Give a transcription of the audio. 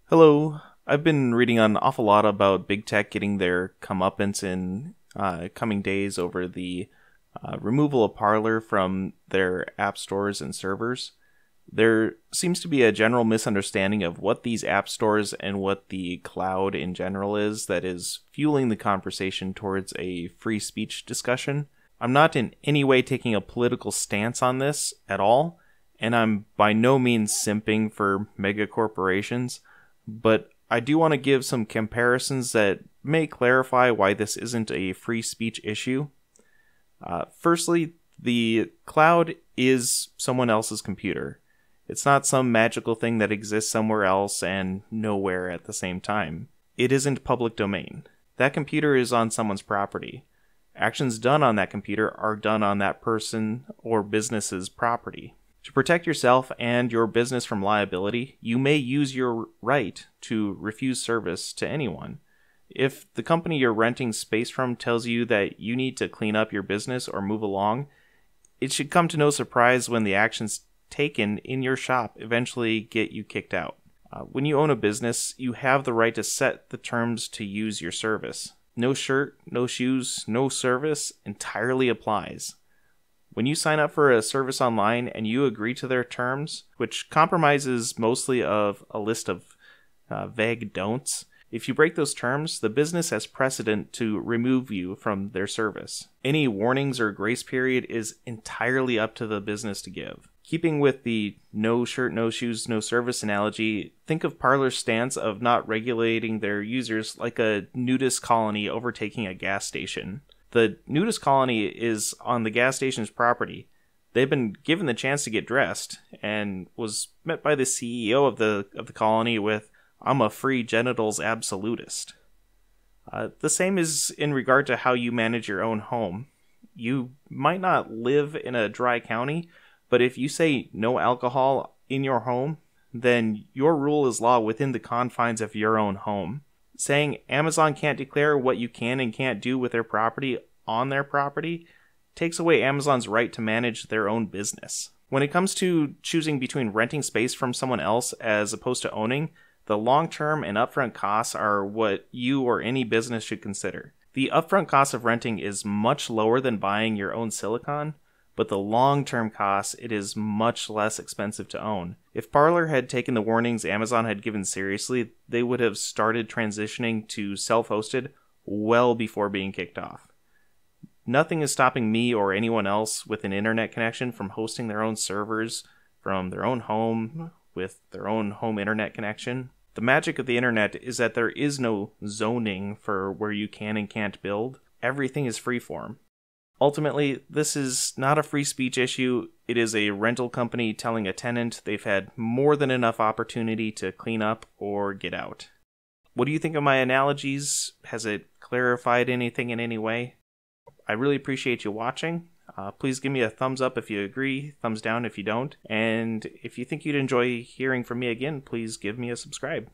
Hello. I've been reading an awful lot about big tech getting their comeuppance in coming days over the removal of Parler from their app stores and servers. There seems to be a general misunderstanding of what these app stores and what the cloud in general is that is fueling the conversation towards a free speech discussion. I'm not in any way taking a political stance on this at all, and I'm by no means simping for mega corporations. But I do want to give some comparisons that may clarify why this isn't a free speech issue. Firstly, the cloud is someone else's computer. It's not some magical thing that exists somewhere else and nowhere at the same time. It isn't public domain. That computer is on someone's property. Actions done on that computer are done on that person or business's property. To protect yourself and your business from liability, you may use your right to refuse service to anyone. If the company you're renting space from tells you that you need to clean up your business or move along, it should come to no surprise when the actions taken in your shop eventually get you kicked out. When you own a business, you have the right to set the terms to use your service. No shirt, no shoes, no service entirely applies. When you sign up for a service online and you agree to their terms, which compromises mostly of a list of vague don'ts, if you break those terms, the business has precedent to remove you from their service. Any warnings or grace period is entirely up to the business to give. Keeping with the no shirt, no shoes, no service analogy, think of Parler's stance of not regulating their users like a nudist colony overtaking a gas station. The nudist colony is on the gas station's property. They've been given the chance to get dressed and was met by the CEO of the colony with, "I'm a free genitals absolutist." The same is in regard to how you manage your own home. You might not live in a dry county, but if you say no alcohol in your home, then your rule is law within the confines of your own home. Saying Amazon can't declare what you can and can't do with their property on their property takes away Amazon's right to manage their own business. When it comes to choosing between renting space from someone else as opposed to owning, the long-term and upfront costs are what you or any business should consider. The upfront cost of renting is much lower than buying your own silicon, but the long-term cost, it is much less expensive to own. If Parler had taken the warnings Amazon had given seriously, they would have started transitioning to self-hosted well before being kicked off. Nothing is stopping me or anyone else with an internet connection from hosting their own servers from their own home with their own home internet connection. The magic of the internet is that there is no zoning for where you can and can't build. Everything is freeform. Ultimately, this is not a free speech issue. It is a rental company telling a tenant they've had more than enough opportunity to clean up or get out. What do you think of my analogies? Has it clarified anything in any way? I really appreciate you watching. Please give me a thumbs up if you agree, thumbs down if you don't, and if you think you'd enjoy hearing from me again, please give me a subscribe.